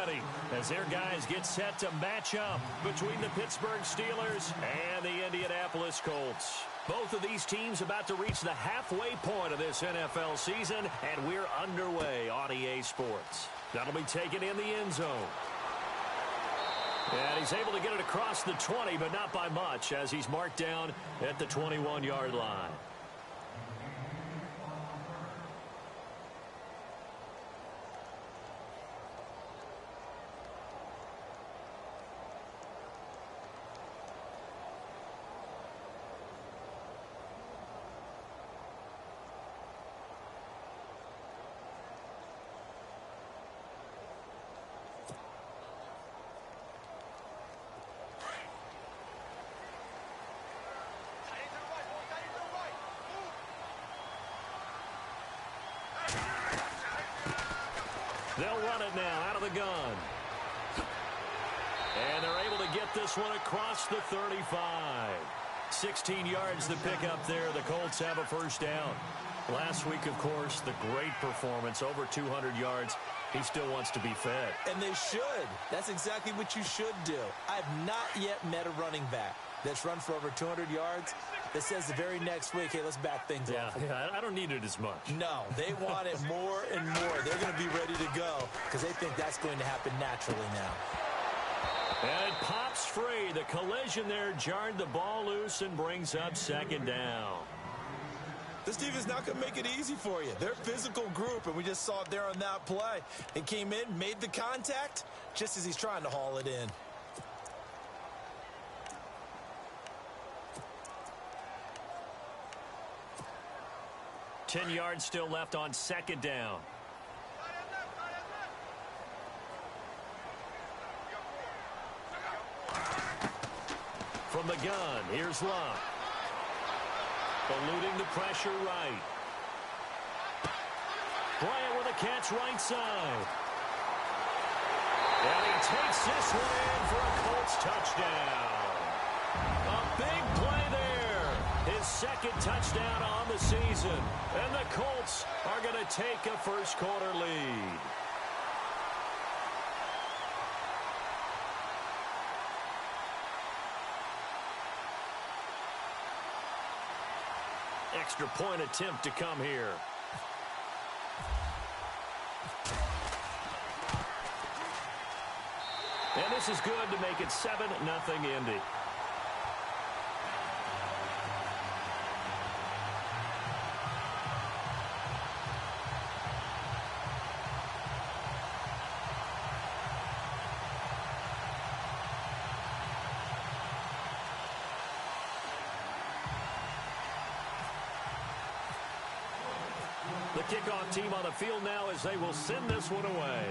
ready as their guys get set to match up between the Pittsburgh Steelers and the Indianapolis Colts. Both of these teams about to reach the halfway point of this NFL season, and we're underway on EA Sports. That'll be taken in the end zone. And he's able to get it across the 20, but not by much, as he's marked down at the 21-yard line. They'll run it now out of the gun. And they're able to get this one across the 35. 16 yards to pick up there. The Colts have a first down. Last week, of course, the great performance, over 200 yards. He still wants to be fed. And they should. That's exactly what you should do. I have not yet met a running back that's run for over 200 yards that says the very next week, hey, let's back things off. Yeah, I don't need it as much. No, they want it more and more. They're going to be ready to go because they think that's going to happen naturally now. And it pops free. The collision there jarred the ball loose and brings up second down. This defense not going to make it easy for you. They're a physical group, and we just saw it there on that play. He came in, made the contact, just as he's trying to haul it in. Ten yards still left on second down. From the gun, here's Luck. Eluding the pressure right. Bryant with a catch right side. And he takes this one in for a Colts touchdown. A big play there. His second touchdown on the season. And the Colts are going to take a first quarter lead. Extra point attempt to come here. And this is good to make it 7-0 Indy. The kickoff team on the field now as they will send this one away.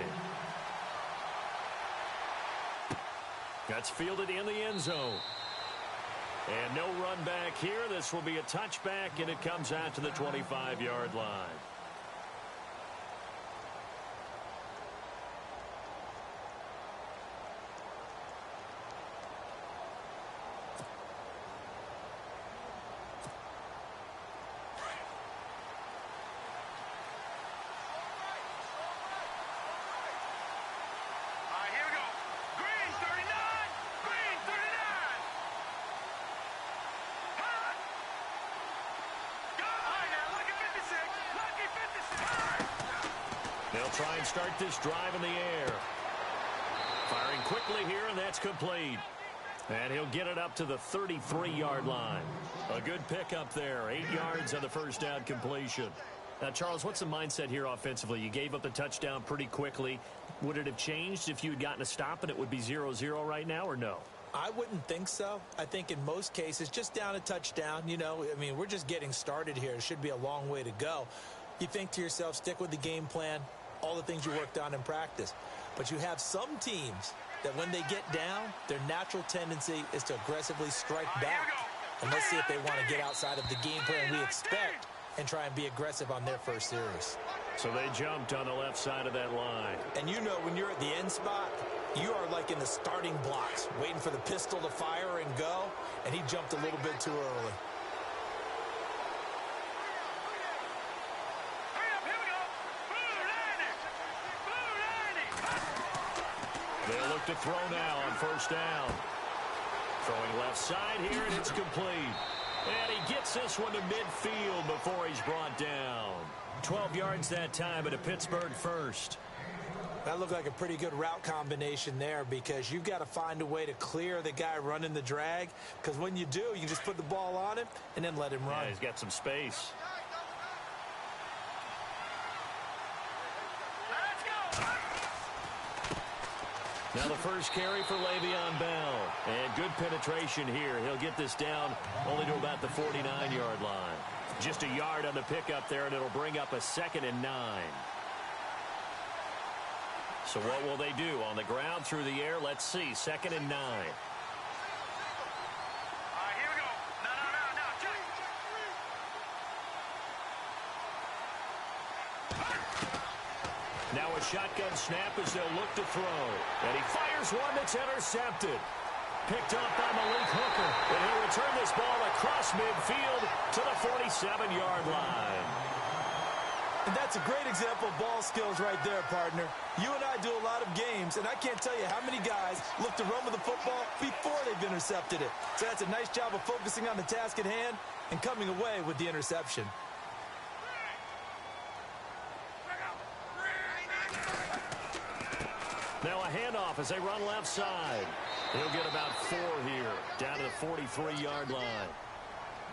That's fielded in the end zone. And no run back here. This will be a touchback, and it comes out to the 25-yard line. They'll try and start this drive in the air. Firing quickly here, and that's complete. And he'll get it up to the 33-yard line. A good pickup there. 8 yards on the first down completion. Now, Charles, what's the mindset here offensively? You gave up the touchdown pretty quickly. Would it have changed if you had gotten a stop and it would be 0-0 right now, or no? I wouldn't think so. I think in most cases, just down a touchdown, you know, I mean, we're just getting started here. It should be a long way to go. You think to yourself, stick with the game plan, all the things you worked on in practice. But you have some teams that when they get down, their natural tendency is to aggressively strike back. And let's see if they want to get outside of the game plan we expect and try and be aggressive on their first series. So they jumped on the left side of that line. And you know when you're at the end spot, you are like in the starting blocks, waiting for the pistol to fire and go, and he jumped a little bit too early. They'll look to throw now on first down. Throwing left side here, and it's complete. And he gets this one to midfield before he's brought down. 12 yards that time at a Pittsburgh first. That looked like a pretty good route combination there, because you've got to find a way to clear the guy running the drag, because when you do, you can just put the ball on him and then let him run. Yeah, he's got some space. Now the first carry for Le'Veon Bell. And good penetration here. He'll get this down only to about the 49-yard line. Just a yard on the pickup there, and it'll bring up a 2nd and 9. So what will they do? On the ground, through the air, let's see. 2nd and 9. Now a shotgun snap as they'll look to throw. And he fires one that's intercepted. Picked up by Malik Hooker. And he'll return this ball across midfield to the 47-yard line. And that's a great example of ball skills right there, partner. You and I do a lot of games, and I can't tell you how many guys look to run with the football before they've intercepted it. So that's a nice job of focusing on the task at hand and coming away with the interception. Now a handoff as they run left side. He'll get about 4 here, down to the 43-yard line.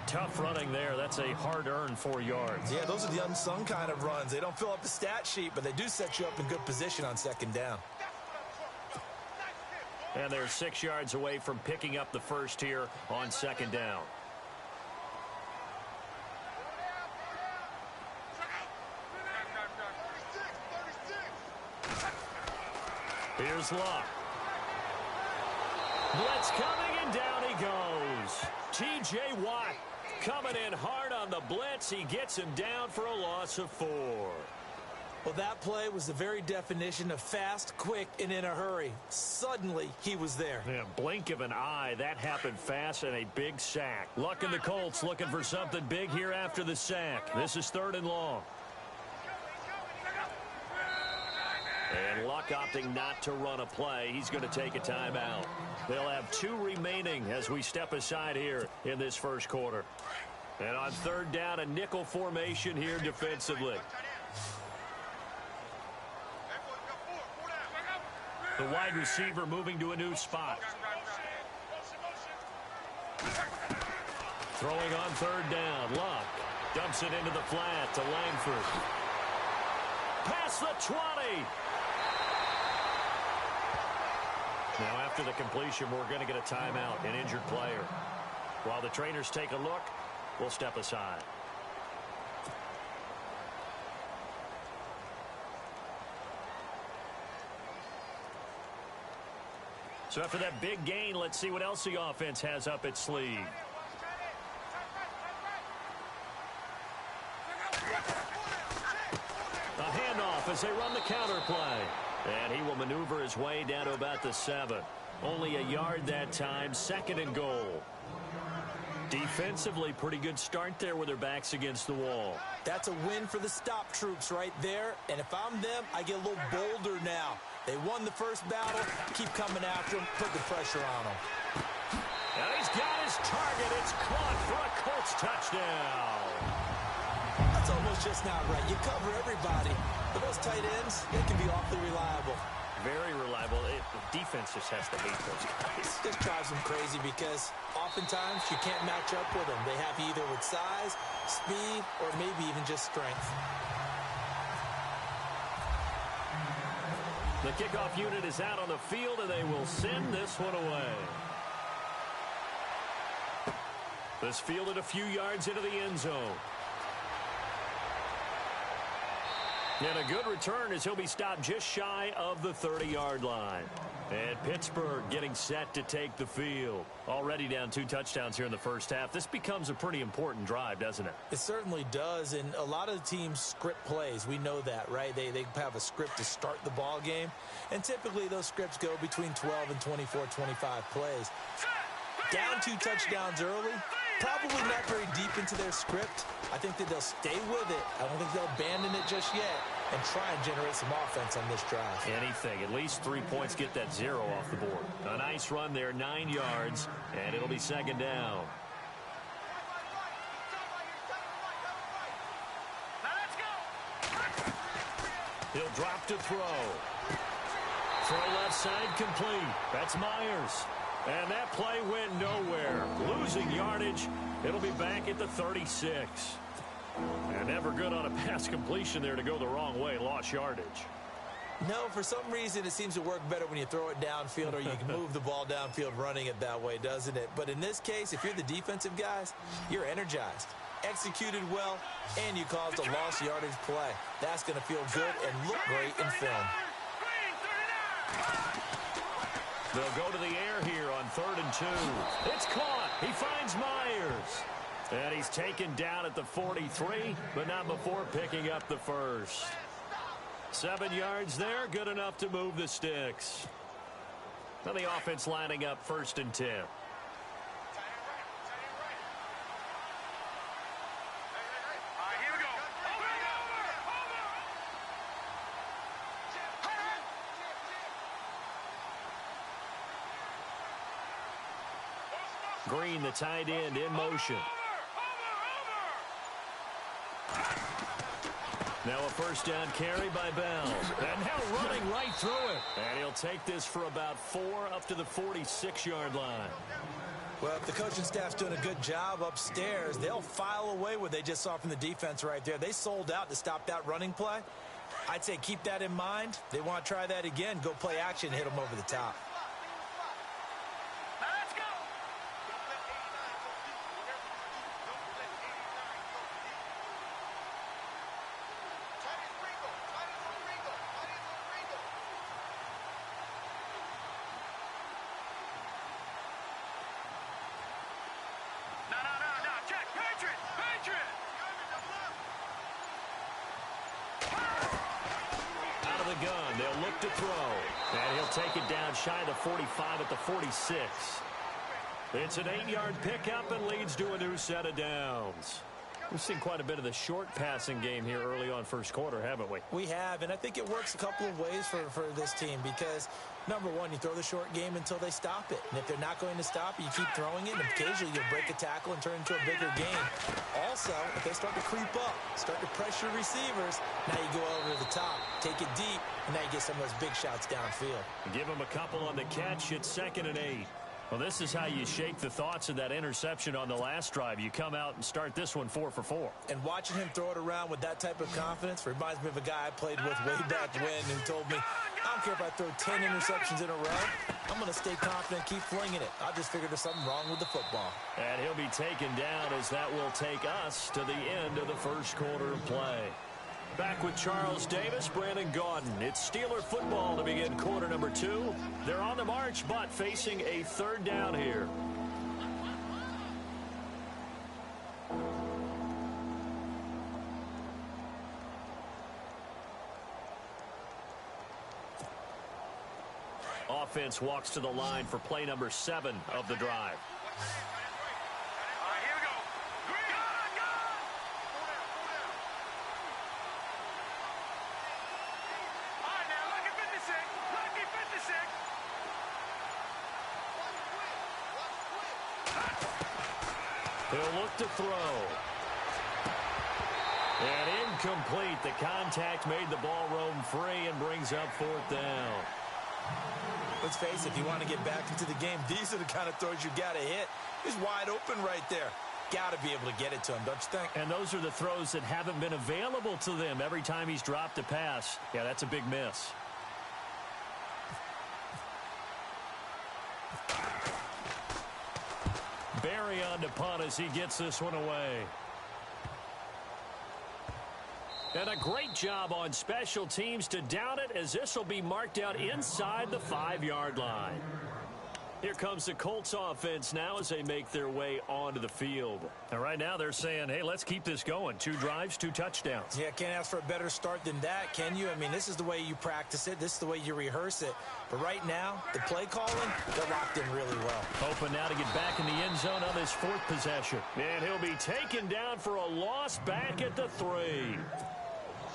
Tough running there. That's a hard-earned 4 yards. Yeah, those are the unsung kind of runs. They don't fill up the stat sheet, but they do set you up in good position on 2nd down. And they're 6 yards away from picking up the first here on 2nd down. Here's Luck. Blitz coming, and down he goes. T.J. Watt coming in hard on the blitz. He gets him down for a loss of 4. Well, that play was the very definition of fast, quick, and in a hurry. Suddenly, he was there. Yeah, blink of an eye. That happened fast, and a big sack. Luck and the Colts looking for something big here after the sack. This is 3rd and long. And Luck opting not to run a play. He's going to take a timeout. They'll have 2 remaining as we step aside here in this first quarter. And on 3rd down, a nickel formation here defensively. The wide receiver moving to a new spot. Throwing on 3rd down. Luck dumps it into the flat to Langford. Past the 20. Now, after the completion, we're going to get a timeout, an injured player. While the trainers take a look, we'll step aside. So after that big gain, let's see what else the offense has up its sleeve. A handoff as they run the counter play. And he will maneuver his way down to about the 7. Only a yard that time, 2nd and goal. Defensively, pretty good start there with their backs against the wall. That's a win for the stop troops right there. And if I'm them, I get a little bolder now. They won the first battle. Keep coming after them. Put the pressure on them. And he's got his target. It's caught for a Colts touchdown. That's almost just not right. You cover everybody. But those tight ends, they can be awfully reliable. Very reliable. The defense just has to hate those guys. This drives them crazy because oftentimes you can't match up with them. They have you either with size, speed, or maybe even just strength. The kickoff unit is out on the field, and they will send this one away. This fielded a few yards into the end zone. And a good return as he'll be stopped just shy of the 30-yard line. And Pittsburgh getting set to take the field. Already down 2 touchdowns here in the first half. This becomes a pretty important drive, doesn't it? It certainly does, and a lot of the teams script plays. We know that, right? They have a script to start the ball game, and typically those scripts go between 12 and 24, 25 plays. Down 2 touchdowns early, probably not very deep into their script. I think that they'll stay with it. I don't think they'll abandon it just yet. and try and generate some offense on this drive. Anything. At least 3 points, get that 0 off the board. A nice run there, 9 yards, and it'll be second down. He'll drop to throw. Throw left side complete. That's Myers. And that play went nowhere. Losing yardage. It'll be back at the 36. And never good on a pass completion there to go the wrong way. Lost yardage. No, for some reason it seems to work better when you throw it downfield or you can move the ball downfield running it that way, doesn't it? But in this case, if you're the defensive guys, you're energized, executed well, and you caused a lost yardage play. That's going to feel good and look great in film. They'll go to the air here on 3rd and 2. It's caught. He finds Myers. And he's taken down at the 43, but not before picking up the first. 7 yards there, good enough to move the sticks. Now the offense lining up 1st and 10. Green, the tight end, in motion. Now a first down carry by Bell. And now running right through it. And he'll take this for about 4 up to the 46-yard line. Well, if the coaching staff's doing a good job upstairs, they'll file away what they just saw from the defense right there. They sold out to stop that running play. I'd say keep that in mind. They want to try that again. Go play action, hit them over the top. Gun. They'll look to throw. And he'll take it down shy of the 45 at the 46. It's an 8-yard pickup and leads to a new set of downs. We've seen quite a bit of the short passing game here early on first quarter, haven't we? We have, and I think it works a couple of ways for this team because, number one, you throw the short game until they stop it. And if they're not going to stop it, you keep throwing it, and occasionally you'll break a tackle and turn into a bigger game. Also, if they start to creep up, start to pressure receivers, now you go over to the top, take it deep, and now you get some of those big shots downfield. Give them a couple on the catch. It's 2nd and 8. Well, this is how you shake the thoughts of that interception on the last drive. You come out and start this one 4 for 4. And watching him throw it around with that type of confidence reminds me of a guy I played with way back when who told me, I don't care if I throw 10 interceptions in a row. I'm going to stay confident, keep flinging it. I just figured there's something wrong with the football. And he'll be taken down as that will take us to the end of the first quarter of play. Back with Charles Davis, Brandon Gaudin. It's Steeler football to begin quarter number 2. They're on the march, but facing a 3rd down here. Offense walks to the line for play number 7 of the drive. He'll look to throw. And incomplete. The contact made the ball roam free and brings up 4th down. Let's face it, if you want to get back into the game, these are the kind of throws you got to hit. He's wide open right there. Got to be able to get it to him, don't you think? And those are the throws that haven't been available to them every time he's dropped a pass. Yeah, that's a big miss. Barry on to punt as he gets this one away. And a great job on special teams to down it, as this will be marked out inside the 5-yard line. Here comes the Colts offense now as they make their way onto the field. And right now they're saying, hey, let's keep this going. 2 drives, 2 touchdowns. Yeah, can't ask for a better start than that, can you? I mean, this is the way you practice it. This is the way you rehearse it. But right now, the play calling, they're locked in really well. Hoping now to get back in the end zone on his 4th possession. And he'll be taken down for a loss back at the 3.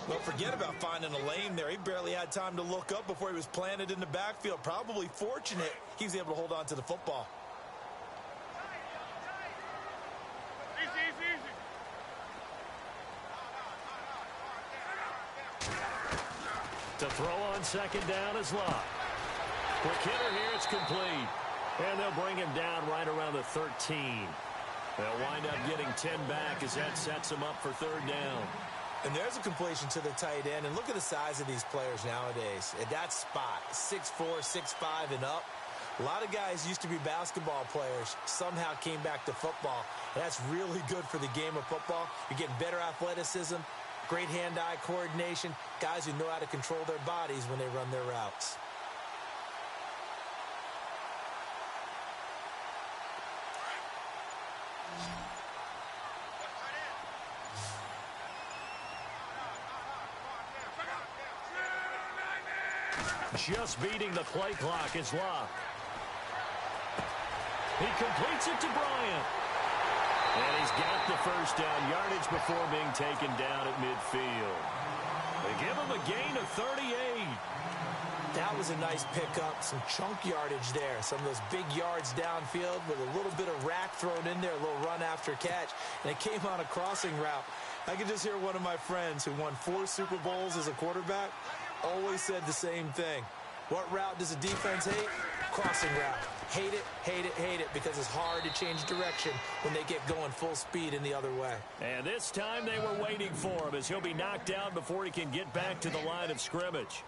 Well, forget about finding a lane there. He barely had time to look up before he was planted in the backfield. Probably fortunate he was able to hold on to the football. To throw on second down is Locke. Quick hitter here, it's complete. And they'll bring him down right around the 13. They'll wind up getting 10 back as that sets them up for third down. And there's a completion to the tight end. And look at the size of these players nowadays. At that spot, 6'4", 6'5", and up. A lot of guys used to be basketball players, somehow came back to football. And that's really good for the game of football. You're getting better athleticism, great hand-eye coordination, guys who know how to control their bodies when they run their routes. Just beating the play clock is Locke. He completes it to Bryant. And he's got the first down yardage before being taken down at midfield. They give him a gain of 38. That was a nice pickup, some chunk yardage there. Some of those big yards downfield with a little bit of rack thrown in there, a little run after catch. And it came on a crossing route. I could just hear one of my friends who won 4 Super Bowls as a quarterback always said the same thing. What route does a defense hate? Crossing route. Hate it, hate it, hate it, because it's hard to change direction when they get going full speed in the other way. And this time they were waiting for him as he'll be knocked down before he can get back to the line of scrimmage.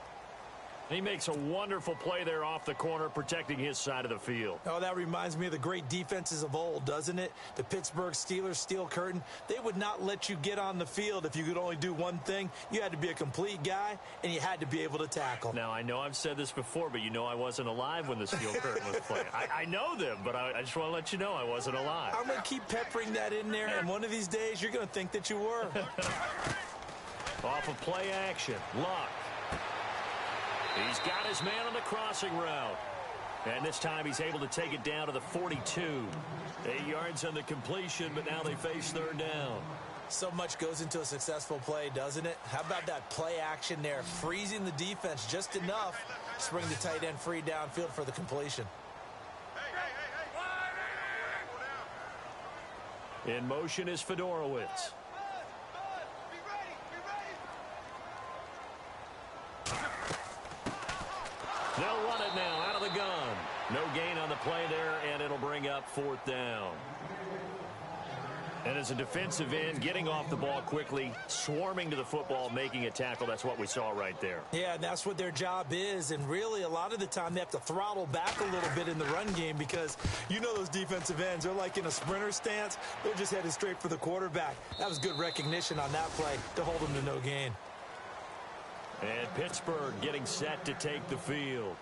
He makes a wonderful play there off the corner, protecting his side of the field. Oh, that reminds me of the great defenses of old, doesn't it? The Pittsburgh Steelers steel curtain. They would not let you get on the field if you could only do one thing. You had to be a complete guy, and you had to be able to tackle. Now, I know I've said this before, but you know I wasn't alive when the steel curtain was playing. I know them, but I just want to let you know I wasn't alive. I'm going to keep peppering that in there, and one of these days you're going to think that you were. Off of play action, Locke. He's got his man on the crossing route. And this time he's able to take it down to the 42. 8 yards on the completion, but now they face third down. So much goes into a successful play, doesn't it? How about that play action there? Freezing the defense just enough to bring the tight end free downfield for the completion. In motion is Fedorowicz. They'll run it now out of the gun. No gain on the play there, and it'll bring up fourth down. And as a defensive end, getting off the ball quickly, swarming to the football, making a tackle, that's what we saw right there. Yeah, and that's what their job is. And really, a lot of the time, they have to throttle back a little bit in the run game because you know those defensive ends, they're like in a sprinter stance. They're just headed straight for the quarterback. That was good recognition on that play to hold them to no gain. And Pittsburgh getting set to take the field.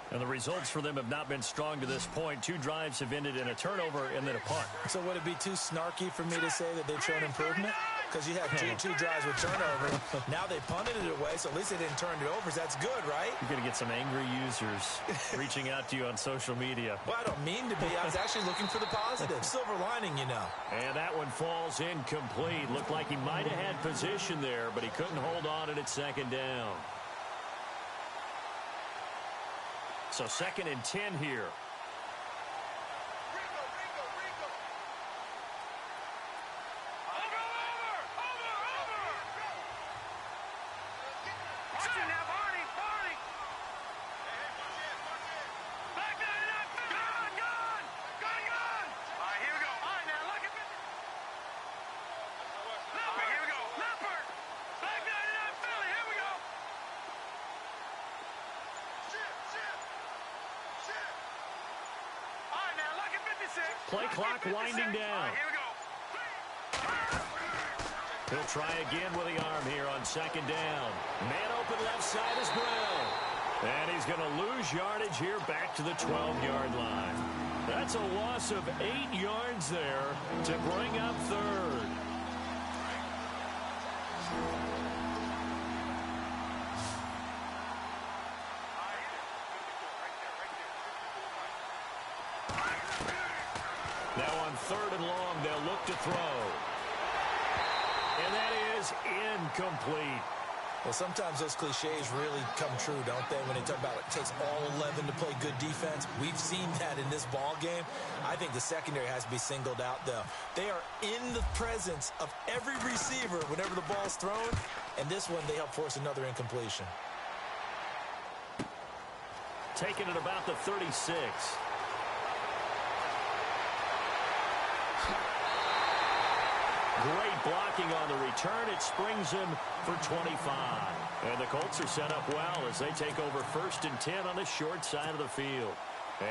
And the results for them have not been strong to this point. 2 drives have ended in a turnover and then a punt. So would it be too snarky for me to say that they've shown improvement? Because you have two drives with turnover. Now they punted it away, so at least they didn't turn it over. So that's good, right? You're going to get some angry users reaching out to you on social media. Well, I don't mean to be. I was actually looking for the positive. Silver lining, you know. And that one falls incomplete. Looked like he might have had position there, but he couldn't hold on it at second down. So 2nd and 10 here. Play clock winding down. He'll try again with the arm here on second down. Man open left side is Brown. And he's going to lose yardage here back to the 12-yard line. That's a loss of 8 yards there to bring up third. Now on 3rd and long, they'll look to throw. And that is incomplete. Well, sometimes those cliches really come true, don't they? When they talk about it takes all 11 to play good defense. We've seen that in this ball game. I think the secondary has to be singled out, though. They are in the presence of every receiver whenever the ball's thrown. And this one, they help force another incompletion. Taking it about the 36. Great blocking on the return. It springs him for 25. And the Colts are set up well as they take over 1st and 10 on the short side of the field.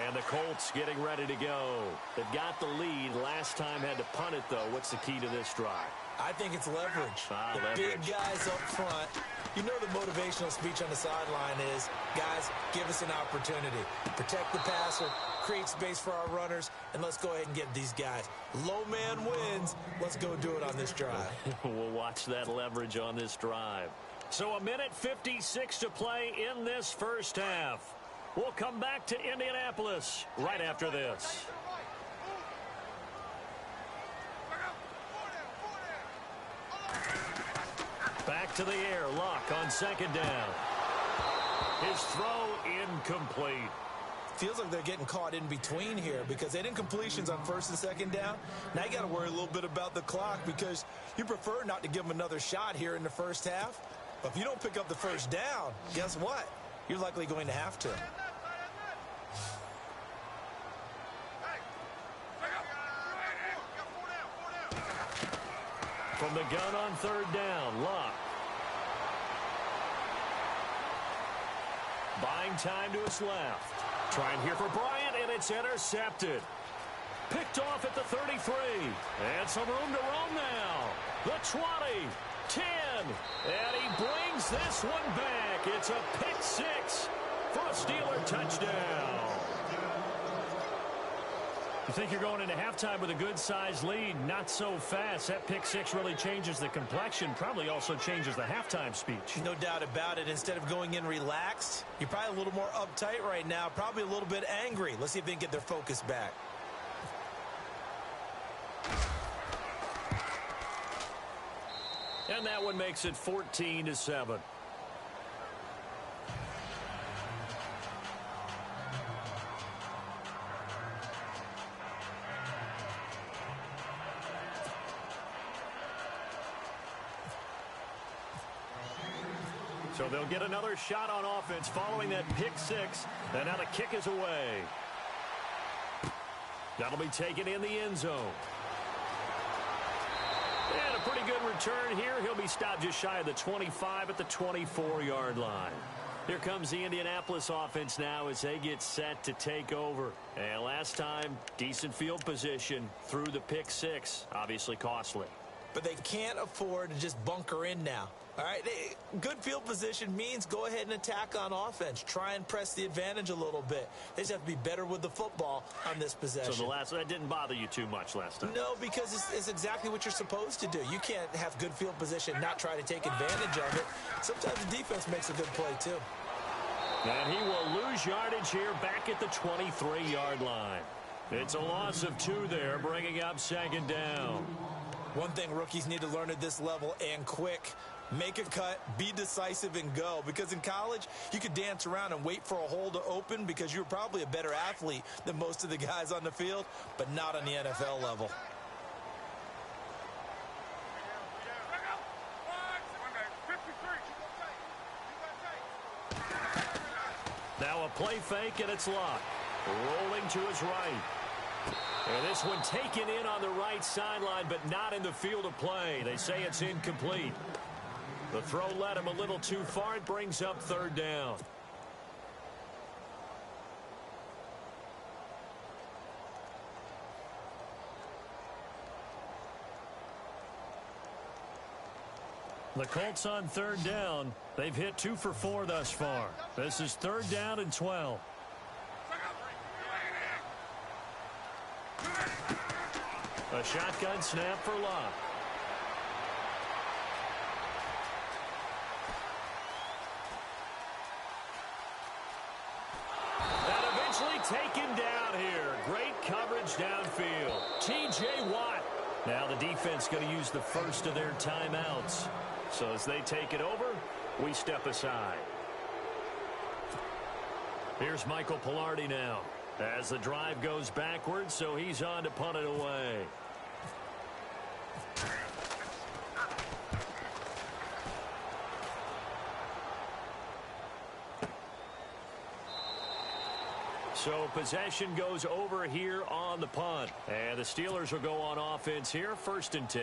And the Colts getting ready to go. They've got the lead. Last time had to punt it, though. What's the key to this drive? I think it's leverage. The leverage. Big guys up front. You know the motivational speech on the sideline is, guys, give us an opportunity. Protect the passer, create space for our runners, and let's go ahead and get these guys. Low man wins. Let's go do it on this drive. We'll watch that leverage on this drive. So 1:56 to play in this first half. We'll come back to Indianapolis right after this. Back to the air. Luck on 2nd down. His throw incomplete. Feels like they're getting caught in between here because they didn't completions on 1st and 2nd down. Now you got to worry a little bit about the clock because you prefer not to give them another shot here in the first half. But if you don't pick up the 1st down, guess what? You're likely going to have to. From the gun on 3rd down, Luck. Buying time to his left. Trying here for Bryant, and it's intercepted. Picked off at the 33. And some room to roam now. The 20, 10, and he brings this one back. It's a pick 6 for a Steeler touchdown. You think you're going into halftime with a good-sized lead, not so fast. That pick 6 really changes the complexion, probably also changes the halftime speech. No doubt about it. Instead of going in relaxed, you're probably a little more uptight right now, probably a little bit angry. Let's see if they can get their focus back. And that one makes it 14-7. So they'll get another shot on offense following that pick 6. And now the kick is away. That'll be taken in the end zone. And a pretty good return here. He'll be stopped just shy of the 25 at the 24-yard line. Here comes the Indianapolis offense now as they get set to take over. And last time, decent field position through the pick 6. Obviously costly. But they can't afford to just bunker in now. All right, good field position means go ahead and attack on offense. Try and press the advantage a little bit. They just have to be better with the football on this possession. So that didn't bother you too much last time? No, because it's exactly what you're supposed to do. You can't have good field position, not try to take advantage of it. Sometimes the defense makes a good play, too. And he will lose yardage here back at the 23-yard line. It's a loss of 2 there, bringing up 2nd down. One thing rookies need to learn at this level and quick. Make a cut, be decisive, and go. Because in college, you could dance around and wait for a hole to open because you're probably a better athlete than most of the guys on the field, but not on the NFL level. Now a play fake, and it's Luck. Rolling to his right. And this one taken in on the right sideline, but not in the field of play. They say it's incomplete. The throw led him a little too far. It brings up 3rd down. The Colts on 3rd down. They've hit 2 for 4 thus far. This is 3rd down and 12. A shotgun snap for Luck. And eventually taken down here. Great coverage downfield. T.J. Watt. Now the defense going to use the first of their timeouts. So as they take it over, we step aside. Here's Michael Palardy now as the drive goes backwards, so he's on to punt it away. So possession goes over here on the punt. And the Steelers will go on offense here, 1st and 10.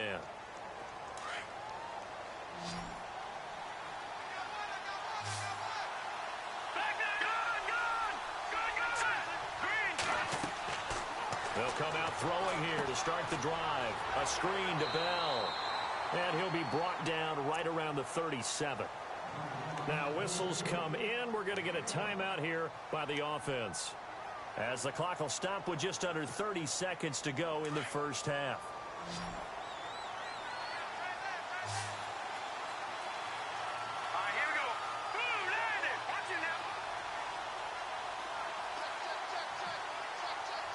They'll come out throwing here to start the drive. A screen to Bell. And he'll be brought down right around the 37. Now whistles come in. We're going to get a timeout here by the offense, as the clock will stop with just under 30 seconds to go in the first half. All right, here we go. Boom, landed. Watch it now.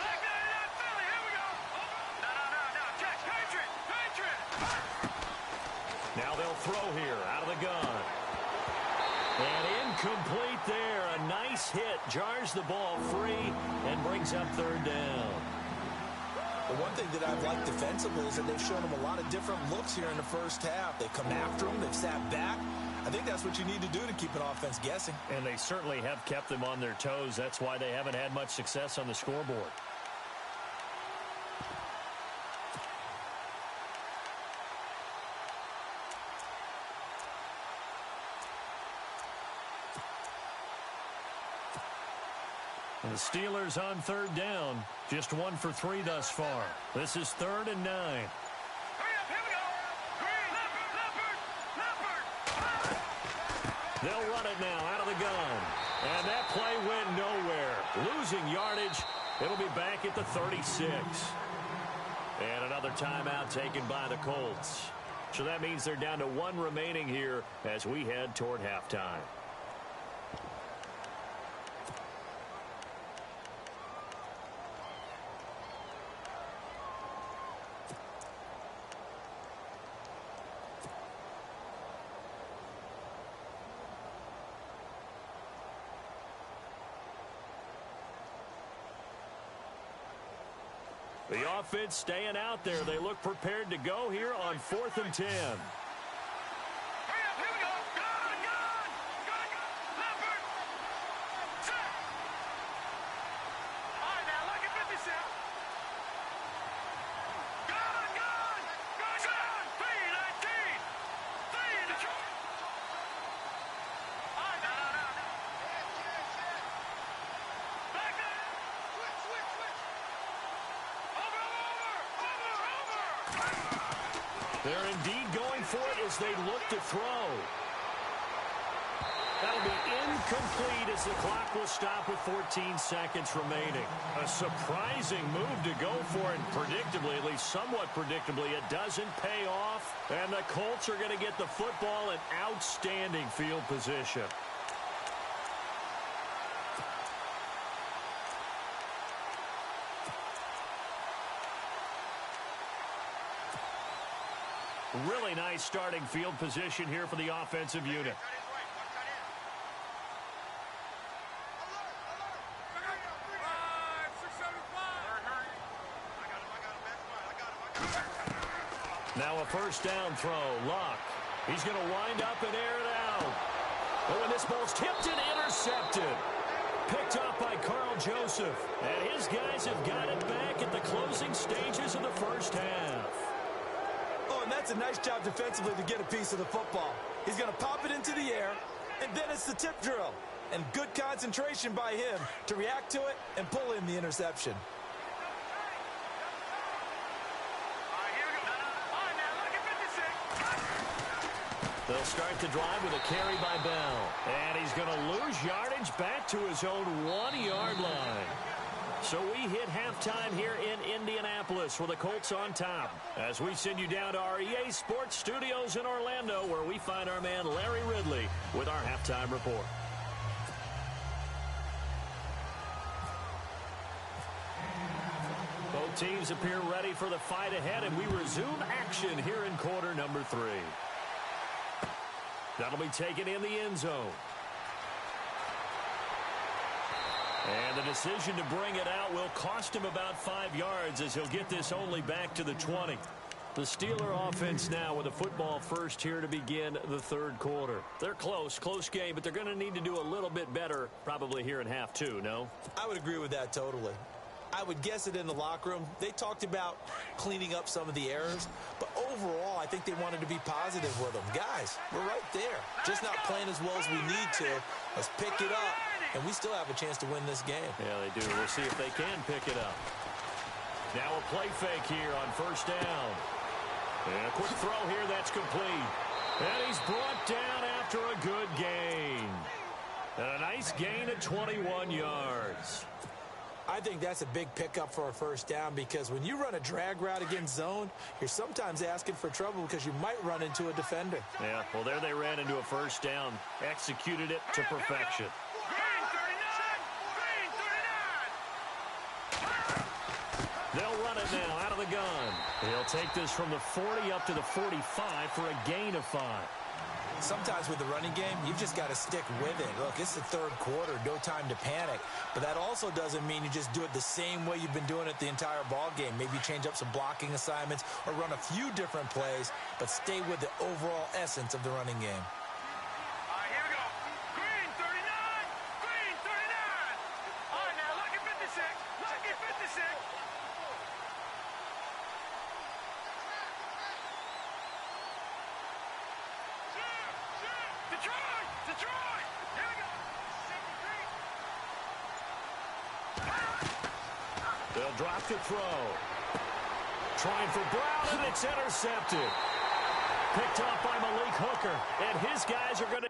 Back there, not Philly. Here we go. No. Check. Patriot. Now they'll throw here out of the gun. And incomplete there. A nice hit. Jars the ball free and brings up 3rd down. The one thing that I've liked defensively is that they've shown them a lot of different looks here in the first half. They've come after them. They've sat back. I think that's what you need to do to keep an offense guessing. And they certainly have kept them on their toes. That's why they haven't had much success on the scoreboard. And the Steelers on 3rd down. Just 1 for 3 thus far. This is 3rd and 9. Hurry up, here we go. Green, Leopard. They'll run it now out of the gun. And that play went nowhere. Losing yardage. It'll be back at the 36. And another timeout taken by the Colts. So that means they're down to 1 remaining here as we head toward halftime. The offense staying out there. They look prepared to go here on 4th and 10. Hurry up, here we go. Gun. Leopard. Set. All right, now, look at 50 cents. Gun. Set. 3-19. 3 in the truck. All right, now. Back there. Switch. Over. They're indeed going for it as they look to throw. That'll be incomplete as the clock will stop with 14 seconds remaining. A surprising move to go for it. Predictably, at least somewhat predictably, it doesn't pay off. And the Colts are going to get the football in outstanding field position. Really nice starting field position here for the offensive unit. Now a first down throw. Luck. He's going to wind up and air it out. Oh, and this ball's tipped and intercepted. Picked up by Carl Joseph. And his guys have got it back at the closing stages of the first half. Oh, and that's a nice job defensively to get a piece of the football. He's going to pop it into the air, and then it's the tip drill. And good concentration by him to react to it and pull in the interception. They'll start the drive with a carry by Bell. And he's going to lose yardage back to his own 1-yard line. So we hit halftime here in Indianapolis with the Colts on top, as we send you down to our EA Sports Studios in Orlando, where we find our man Larry Ridley with our halftime report. Both teams appear ready for the fight ahead, and we resume action here in quarter number 3. That'll be taken in the end zone. And the decision to bring it out will cost him about 5 yards as he'll get this only back to the 20. The Steeler offense now with a football first here to begin the third quarter. They're close game, but they're going to need to do a little bit better probably here in half two, no? I would agree with that totally. I would guess it in the locker room. They talked about cleaning up some of the errors, but overall, I think they wanted to be positive with them. Guys, we're right there. Just not playing as well as we need to. Let's pick it up, and we still have a chance to win this game. Yeah, they do. We'll see if they can pick it up. Now a play fake here on first down. And a quick throw here, that's complete. And he's brought down after a good gain. And a nice gain of 21 yards. I think that's a big pickup for a first down because when you run a drag route against zone, you're sometimes asking for trouble because you might run into a defender. Yeah, well, there they ran into a first down. Executed it to perfection. They'll run it now out of the gun. He'll take this from the 40 up to the 45 for a gain of 5. Sometimes with the running game, you've just got to stick with it. Look, it's the third quarter, no time to panic. But that also doesn't mean you just do it the same way you've been doing it the entire ball game. Maybe change up some blocking assignments or run a few different plays, but stay with the overall essence of the running game. All right, here we go. Green 39. Green 39. All right, now, lucky 56. Lucky 56. Detroit! Here we go. They'll drop the throw. Trying for Brown, and it's intercepted. Picked off by Malik Hooker, and his guys are going to...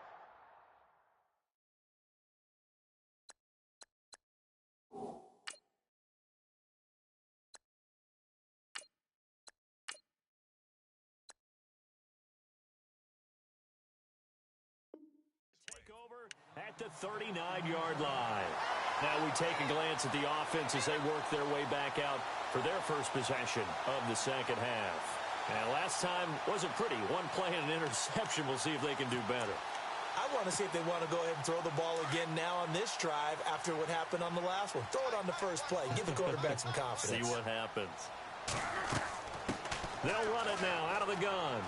at the 39-yard line. Now we take a glance at the offense as they work their way back out for their first possession of the second half. And last time wasn't pretty. One play and an interception. We'll see if they can do better. I want to see if they want to go ahead and throw the ball again now on this drive after what happened on the last one. Throw it on the first play. Give the quarterback some confidence. See what happens. They'll run it now out of the gun.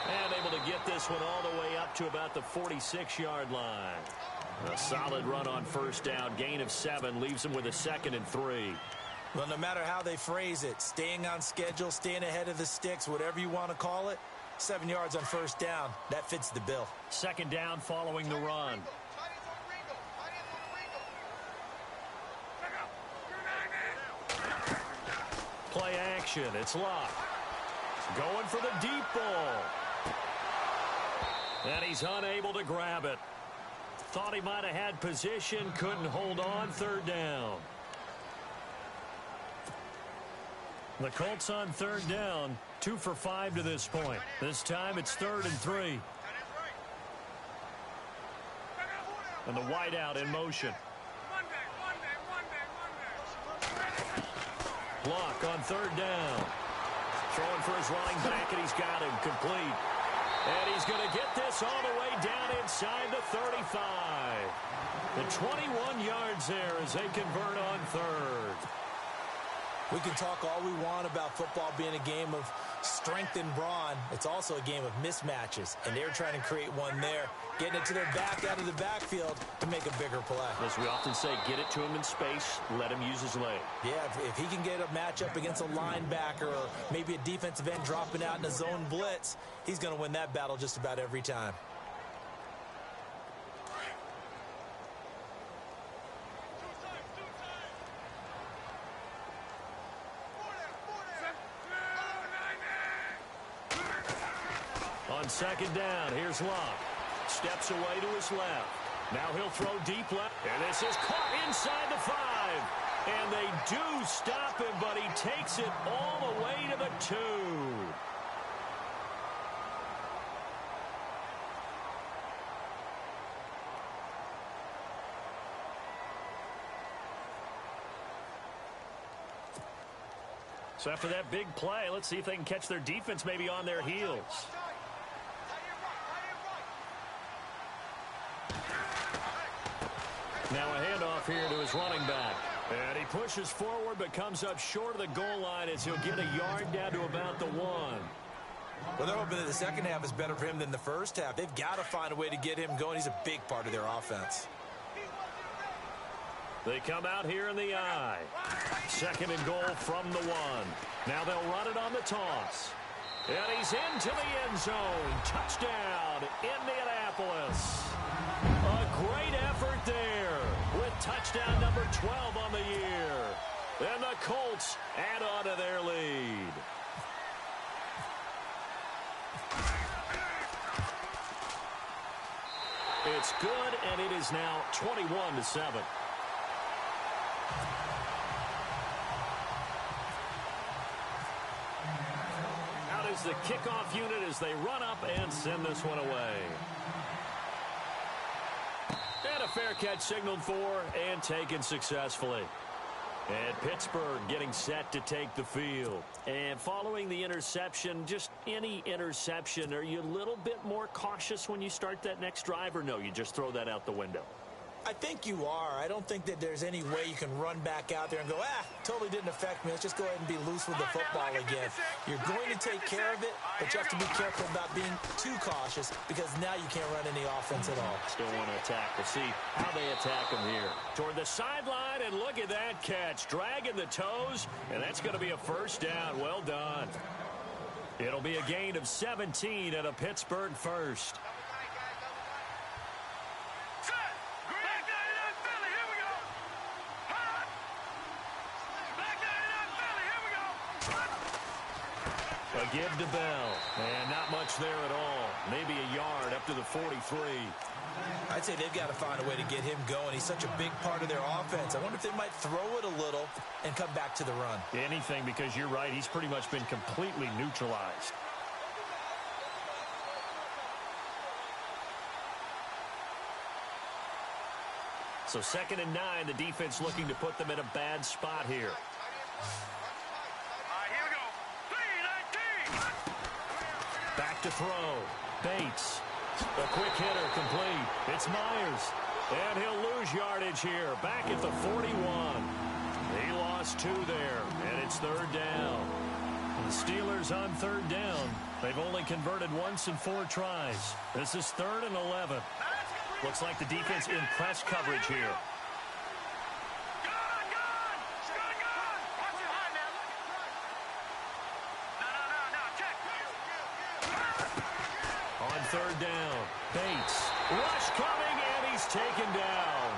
And able to get this one all the way up to about the 46-yard line. A solid run on first down. Gain of 7 leaves them with a 2nd and 3. Well, no matter how they phrase it, staying on schedule, staying ahead of the sticks, whatever you want to call it, 7 yards on first down, that fits the bill. 2nd down following the run. Play action. It's Luck. Going for the deep ball. And he's unable to grab it. Thought he might have had position, couldn't hold on. 3rd down. The Colts on 3rd down, 2 for 5 to this point. This time it's 3rd and 3. And the wideout in motion. Luck on 3rd down. Throwing for his running back, and he's got him complete. And he's going to get this all the way down inside the 35. The 21 yards there as they convert on 3rd. We can talk all we want about football being a game of strength and brawn. It's also a game of mismatches, and they're trying to create one there, getting it to their back out of the backfield to make a bigger play. As we often say, get it to him in space, let him use his leg. Yeah, if he can get a matchup against a linebacker or maybe a defensive end dropping out in a zone blitz, he's going to win that battle just about every time. On 2nd down, here's Luck. Steps away to his left. Now he'll throw deep left. And this is caught inside the 5. And they do stop him, but he takes it all the way to the 2. So after that big play, let's see if they can catch their defense maybe on their heels. Now a handoff here to his running back. And he pushes forward but comes up short of the goal line as he'll get a yard down to about the 1. Well, they're hoping that the second half is better for him than the first half. They've got to find a way to get him going. He's a big part of their offense. They come out here in the I. Second and goal from the 1. Now they'll run it on the toss. And he's into the end zone. Touchdown, Indianapolis. A great effort there with touchdown number 12 on the year. And the Colts add on to their lead. It's good, and it is now 21-7. Out is the kickoff unit as they run up and send this one away. And a fair catch signaled for and taken successfully. And Pittsburgh getting set to take the field. And following the interception, just any interception, are you a little bit more cautious when you start that next drive, or no, you just throw that out the window? I think you are. I don't think that there's any way you can run back out there and go, totally didn't affect me. Let's just go ahead and be loose with the football again. You're going to take care of it, but you have to be careful about being too cautious because now you can't run any offense at all. Still want to attack. We'll see how they attack him here. Toward the sideline, and look at that catch. Dragging the toes, and that's going to be a first down. Well done. It'll be a gain of 17 and a Pittsburgh first. A give to Bell, and not much there at all. Maybe a yard up to the 43. I'd say they've got to find a way to get him going. He's such a big part of their offense. I wonder if they might throw it a little and come back to the run. Anything, because you're right. He's pretty much been completely neutralized. So 2nd and 9, the defense looking to put them in a bad spot here. Back to throw. Bates. A quick hitter complete. It's Myers. And he'll lose yardage here. Back at the 41. He lost 2 there. And it's 3rd down. The Steelers on 3rd down. They've only converted once in 4 tries. This is 3rd and 11. Looks like the defense in press coverage here. On 3rd down, Bates. Rush coming, and he's taken down.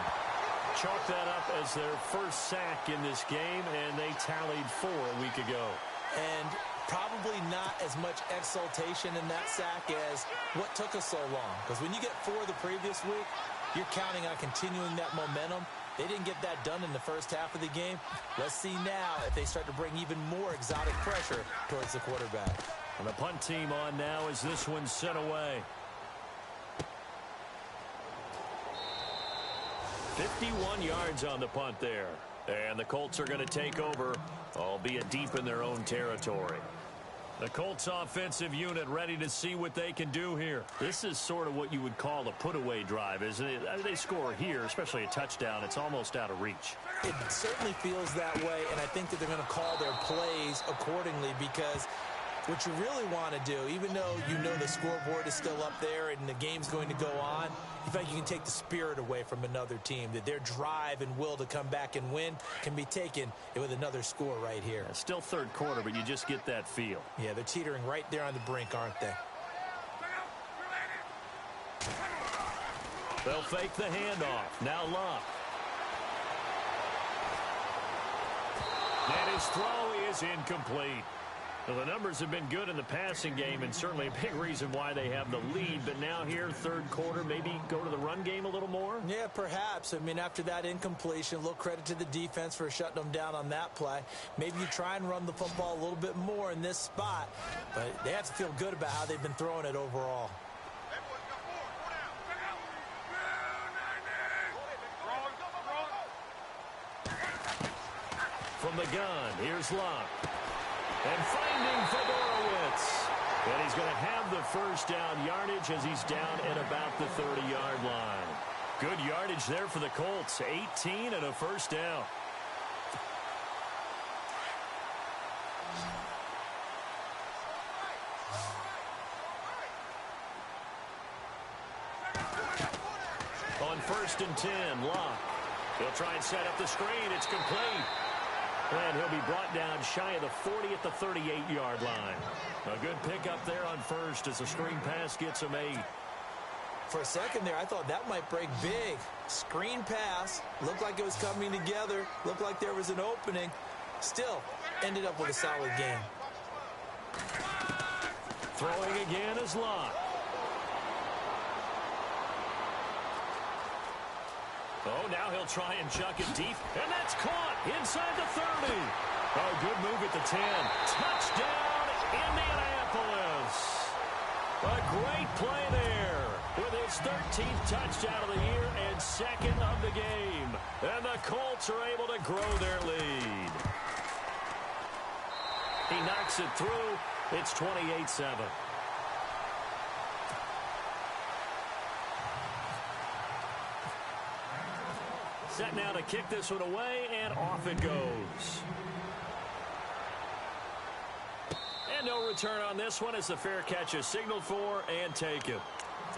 Chalk that up as their first sack in this game, and they tallied 4 a week ago. And probably not as much exultation in that sack as what took us so long. Because when you get 4 the previous week, you're counting on continuing that momentum. They didn't get that done in the first half of the game. Let's see now if they start to bring even more exotic pressure towards the quarterback. And the punt team on now as this one's sent away. 51 yards on the punt there. And the Colts are going to take over, albeit deep in their own territory. The Colts offensive unit ready to see what they can do here. This is sort of what you would call a put-away drive, isn't it? They score here, especially a touchdown. It's almost out of reach. It certainly feels that way, and I think that they're going to call their plays accordingly because what you really want to do, even though you know the scoreboard is still up there and the game's going to go on, you feel like you can take the spirit away from another team, that their drive and will to come back and win can be taken with another score right here. Yeah, still 3rd quarter, but you just get that feel. Yeah, they're teetering right there on the brink, aren't they? They'll fake the handoff. Now Luck. And his throw is incomplete. Well, the numbers have been good in the passing game and certainly a big reason why they have the lead. But now here, 3rd quarter, maybe go to the run game a little more? Yeah, perhaps. I mean, after that incompletion, a little credit to the defense for shutting them down on that play. Maybe you try and run the football a little bit more in this spot. But they have to feel good about how they've been throwing it overall. From the gun, here's Luck. And finding Fedorowicz. And he's going to have the first down yardage as he's down at about the 30-yard line. Good yardage there for the Colts. 18 and a first down. On 1st and 10, Locke. He'll try and set up the screen. It's complete. And he'll be brought down shy of the 40 at the 38-yard line. A good pickup there on 1st as the screen pass gets him 8. For a second there, I thought that might break big. Screen pass. Looked like it was coming together. Looked like there was an opening. Still, ended up with a solid game. Throwing again is Locke. Oh, now he'll try and chuck it deep. And that's caught inside the 30. Oh, good move at the 10. Touchdown, Indianapolis. A great play there with his 13th touchdown of the year and 2nd of the game. And the Colts are able to grow their lead. He knocks it through. It's 28-7. Set now to kick this one away, and off it goes. And no return on this one as the fair catch is signaled for and taken.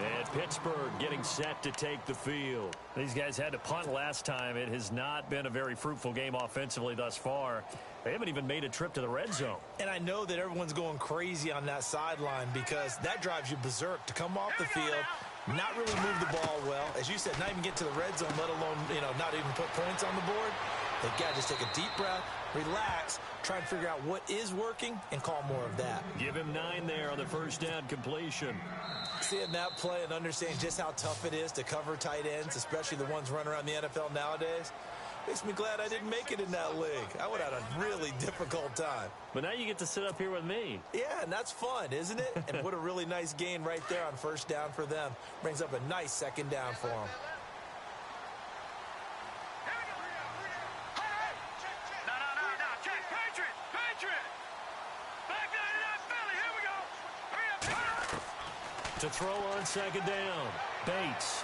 And Pittsburgh getting set to take the field. These guys had to punt last time. It has not been a very fruitful game offensively thus far. They haven't even made a trip to the red zone. And I know that everyone's going crazy on that sideline because that drives you berserk to come off the field, not really move the ball well. As you said, not even get to the red zone, let alone, not even put points on the board. They got to just take a deep breath, relax, try and figure out what is working, and call more of that. Give him 9 there on the first down completion. Seeing that play and understanding just how tough it is to cover tight ends, especially the ones running around the NFL nowadays, makes me glad I didn't make it in that league. I would have had a really difficult time. But now you get to sit up here with me. Yeah, and that's fun, isn't it? And what a really nice gain right there on first down for them. Brings up a nice 2nd down for them. To throw on 2nd down, Bates.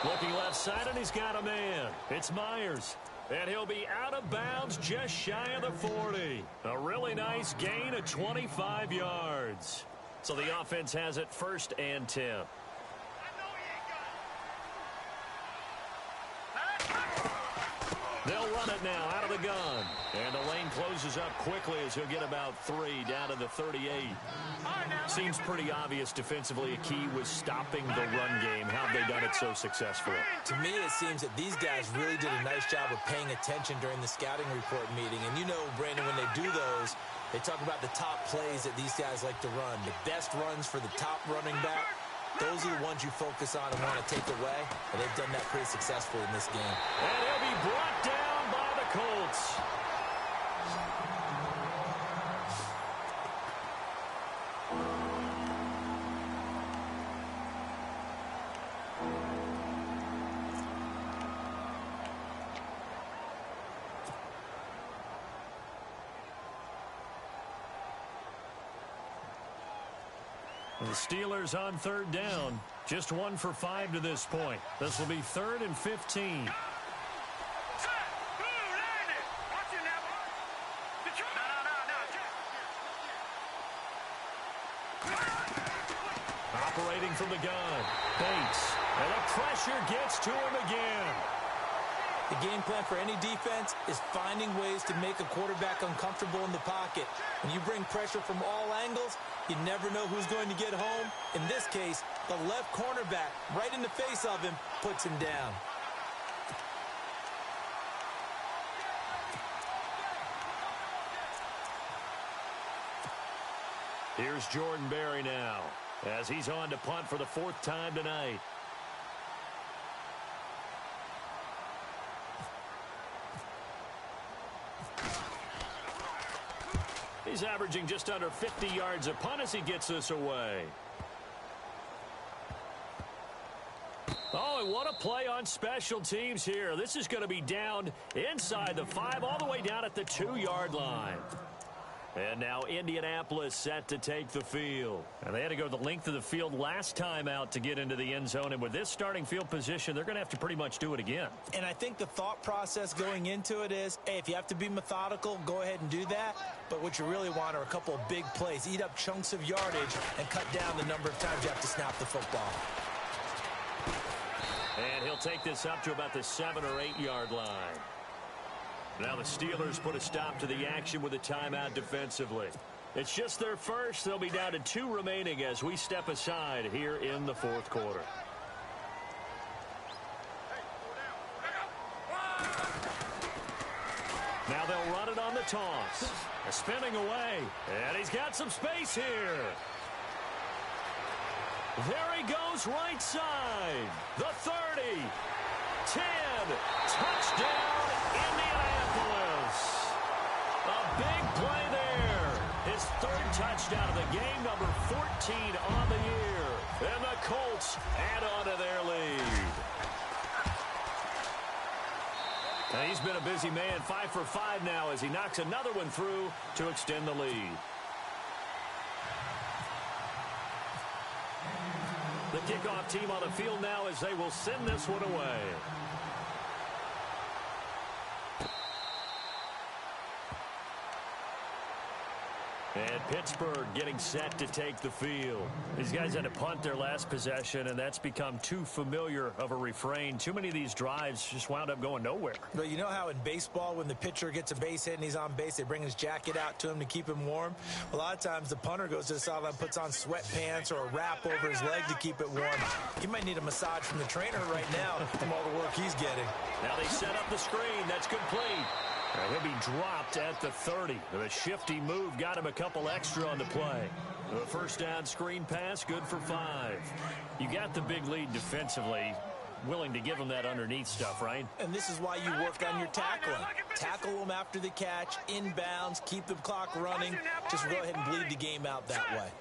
Looking left side, and he's got a man. It's Myers. And he'll be out of bounds just shy of the 40. A really nice gain of 25 yards. So the offense has it 1st and 10. They'll run it now out of the gun. And the lane closes up quickly as he'll get about 3 down to the 38. Seems pretty obvious defensively a key was stopping the run game. How have they done it so successfully? To me, it seems that these guys really did a nice job of paying attention during the scouting report meeting. And Brandon, when they do those, they talk about the top plays that these guys like to run. The best runs for the top running back. Those are the ones you focus on and want to take away. And they've done that pretty successfully in this game. And he'll be brought down by the Colts. The Steelers on 3rd down. Just 1 for 5 to this point. This will be 3rd and 15. Operating from the gun. Bates. And the pressure gets to him again. The game plan for any defense is finding ways to make a quarterback uncomfortable in the pocket. When you bring pressure from all angles, you never know who's going to get home. In this case, the left cornerback, right in the face of him, puts him down. Here's Jordan Berry now, as he's on to punt for the 4th time tonight. He's averaging just under 50 yards a punt as he gets this away. Oh, and what a play on special teams here. This is going to be down inside the 5, all the way down at the 2-yard line. And now Indianapolis set to take the field. And they had to go the length of the field last time out to get into the end zone. And with this starting field position, they're going to have to pretty much do it again. And I think the thought process going into it is, hey, if you have to be methodical, go ahead and do that. But what you really want are a couple of big plays. Eat up chunks of yardage and cut down the number of times you have to snap the football. And he'll take this up to about the 7 or 8 yard line. Now the Steelers put a stop to the action with a timeout defensively. It's just their first. They'll be down to 2 remaining as we step aside here in the fourth quarter. Now they'll run it on the toss. Spinning away. And he's got some space here. There he goes right side. The 30. 10. Touchdown, Indianapolis. A big play there. His 3rd touchdown of the game, number 14 on the year. And the Colts add on to their lead. And he's been a busy man, 5 for 5 now as he knocks another one through to extend the lead. The kickoff team on the field now as they will send this one away. And Pittsburgh getting set to take the field. These guys had to punt their last possession, and that's become too familiar of a refrain. Too many of these drives just wound up going nowhere. But you know how in baseball, when the pitcher gets a base hit and he's on base, they bring his jacket out to him to keep him warm? A lot of times the punter goes to the sideline, puts on sweatpants or a wrap over his leg to keep it warm. He might need a massage from the trainer right now from all the work he's getting. Now they set up the screen. That's complete. He'll be dropped at the 30. The shifty move got him a couple extra on the play. The first down screen pass, good for 5. You got the big lead defensively. Willing to give him that underneath stuff, right? And this is why you work on your tackling. Tackle them after the catch, inbounds, keep the clock running. Just go ahead and bleed the game out that way.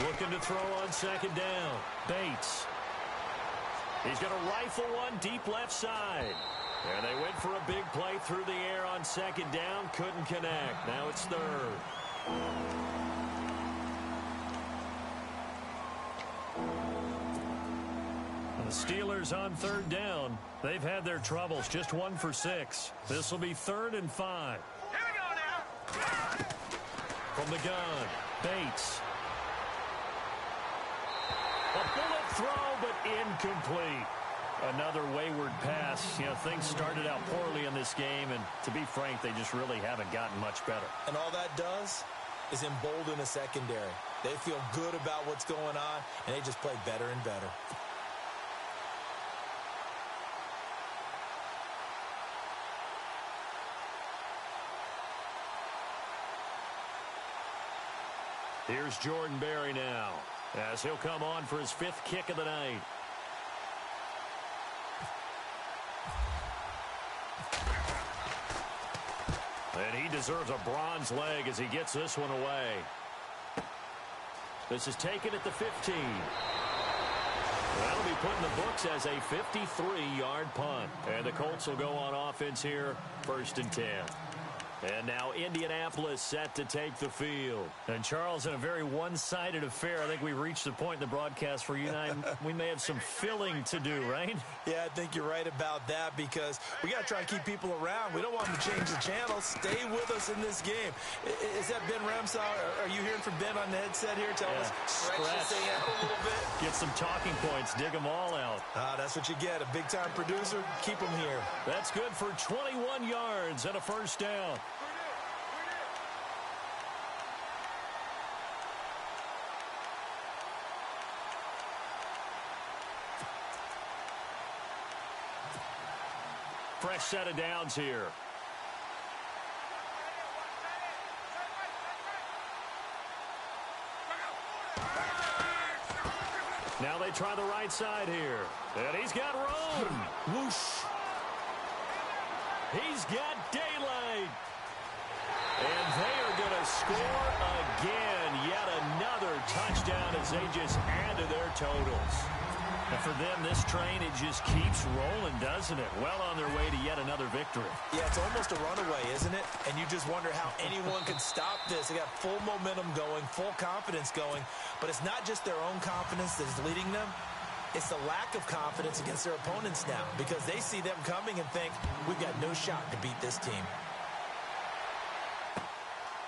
Looking to throw on second down. Bates. He's going to rifle one deep left side. And they went for a big play through the air on second down. Couldn't connect. Now it's 3rd. The Steelers on 3rd down. They've had their troubles. Just 1 for 6. This will be 3rd and 5. Here we go now. From the gun, Bates. A bullet throw, but incomplete. Another wayward pass. You know, things started out poorly in this game, and to be frank, they just really haven't gotten much better. And all that does is embolden the secondary. They feel good about what's going on, and they just play better and better. Here's Jordan Berry now, as he'll come on for his 5th kick of the night. And he deserves a bronze leg as he gets this one away. This is taken at the 15. That'll be put in the books as a 53-yard punt. And the Colts will go on offense here, 1st and 10. And now Indianapolis set to take the field. And Charles, in a very one-sided affair, I think we reached the point in the broadcast where you and I, we may have some filling to do, right? Yeah, I think you're right about that because we got to try and keep people around. We don't want them to change the channel. Stay with us in this game. Is that Ben Ramsau? Are you hearing from Ben on the headset here? Tell us. Stretch this thing out a little bit. Get some talking points. Dig them all out. That's what you get. A big-time producer. Keep them here. That's good for 21 yards and a 1st down. Fresh set of downs here. Now they try the right side here. And he's got room. Whoosh. He's got daylight. And they are going to score again. Yet another touchdown as they just add to their totals. And for them, this train, it just keeps rolling, doesn't it? Well on their way to yet another victory. Yeah, it's almost a runaway, isn't it? And you just wonder how anyone could stop this. They got full momentum going, full confidence going. But it's not just their own confidence that's leading them. It's the lack of confidence against their opponents now because they see them coming and think, we've got no shot to beat this team.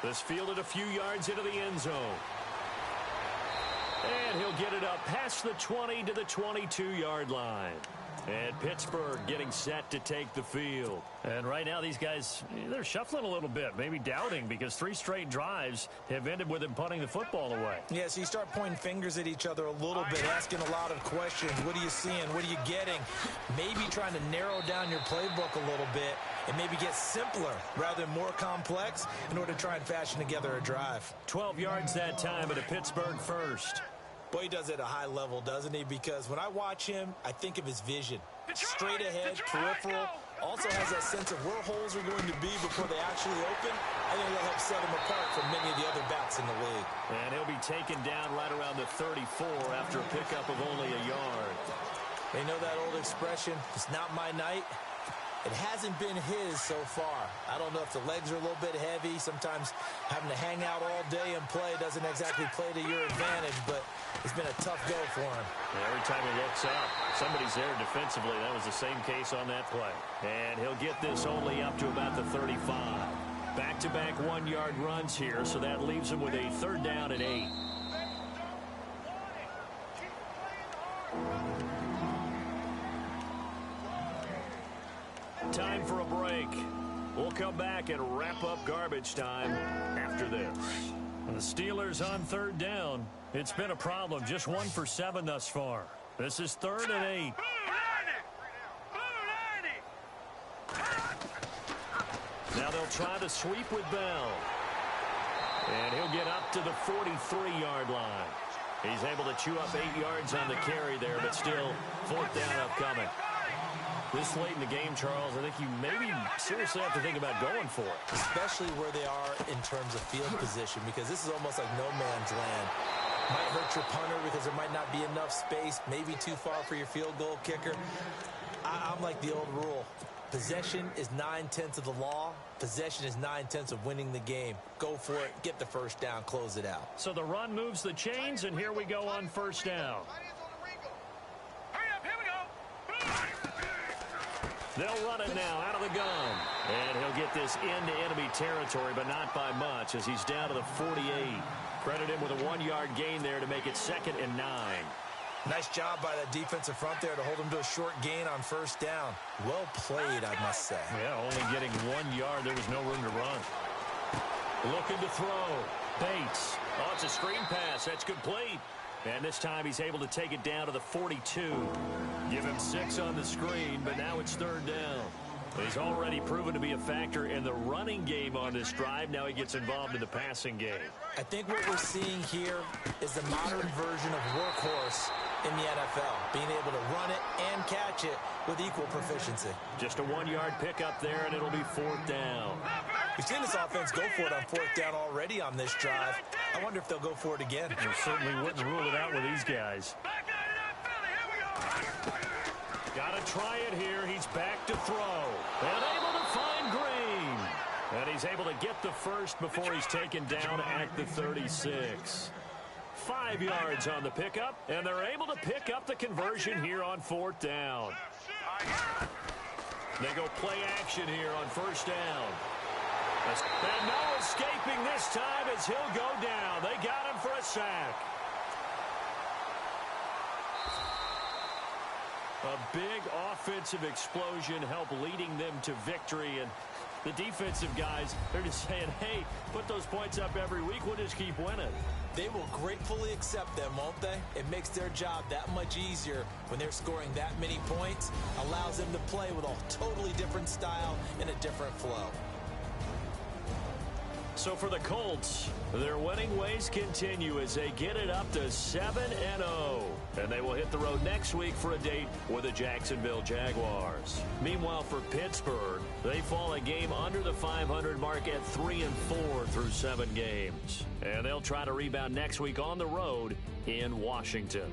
This fielded a few yards into the end zone. And he'll get it up past the 20 to the 22-yard line. And Pittsburgh getting set to take the field. And right now these guys, they're shuffling a little bit, maybe doubting because 3 straight drives have ended with them punting the football away. Yeah, so you start pointing fingers at each other a little bit, asking a lot of questions. What are you seeing? What are you getting? Maybe trying to narrow down your playbook a little bit and maybe get simpler rather than more complex in order to try and fashion together a drive. 12 yards that time at a Pittsburgh first. Boy, he does it at a high level, doesn't he? Because when I watch him, I think of his vision. Straight ahead, peripheral, also has that sense of where holes are going to be before they actually open. I think that'll help set him apart from many of the other backs in the league. And he'll be taken down right around the 34 after a pickup of only a yard. They know that old expression, it's not my night. It hasn't been his so far. I don't know if the legs are a little bit heavy. Sometimes having to hang out all day and play doesn't exactly play to your advantage, but it's been a tough go for him. And every time he looks up, somebody's there defensively. That was the same case on that play. And he'll get this only up to about the 35. Back-to-back 1-yard runs here, so that leaves him with a 3rd down and 8. Time for a break. We'll come back and wrap up garbage time after this. The Steelers on 3rd down. It's been a problem. Just 1 for 7 thus far. This is 3rd and 8. Now they'll try to sweep with Bell. And he'll get up to the 43-yard line. He's able to chew up 8 yards on the carry there, but still 4th down upcoming. This late in the game, Charles, I think you maybe seriously have to think about going for it. Especially where they are in terms of field position, because this is almost like no man's land. Might hurt your punter because there might not be enough space, maybe too far for your field goal kicker. I'm like the old rule. Possession is 9/10 of the law. Possession is 9/10 of winning the game. Go for it, get the 1st down, close it out. So the run moves the chains, and here we go on 1st down. They'll run it now out of the gun. And he'll get this into enemy territory, but not by much as he's down to the 48. Credit him with a 1-yard gain there to make it 2nd and 9. Nice job by that defensive front there to hold him to a short gain on 1st down. Well played, I must say. Yeah, only getting 1 yard. There was no room to run. Looking to throw. Bates. Oh, it's a screen pass. That's complete. And this time he's able to take it down to the 42. Give him 6 on the screen, but now it's 3rd down. He's already proven to be a factor in the running game on this drive. Now he gets involved in the passing game. I think what we're seeing here is the modern version of workhorse in the NFL, being able to run it and catch it with equal proficiency. Just a 1-yard pickup there, and it'll be 4th down. We've seen this offense go for it on 4th down already on this drive. I wonder if they'll go for it again. You certainly wouldn't rule it out with these guys. Got to try it here. He's back to throw. And able to find Green. And he's able to get the 1st before he's taken down at the 36. 5 yards on the pickup, and they're able to pick up the conversion here on 4th down. They go play action here on 1st down. And no escaping this time as he'll go down. They got him for a sack. A big offensive explosion helped leading them to victory. And the defensive guys, they're just saying, hey, put those points up every week. We'll just keep winning. They will gratefully accept them, won't they? It makes their job that much easier when they're scoring that many points. Allows them to play with a totally different style and a different flow. So for the Colts, their winning ways continue as they get it up to 7-0. And they will hit the road next week for a date with the Jacksonville Jaguars. Meanwhile, for Pittsburgh, they fall a game under the 500 mark at 3-4 through 7 games. And they'll try to rebound next week on the road in Washington.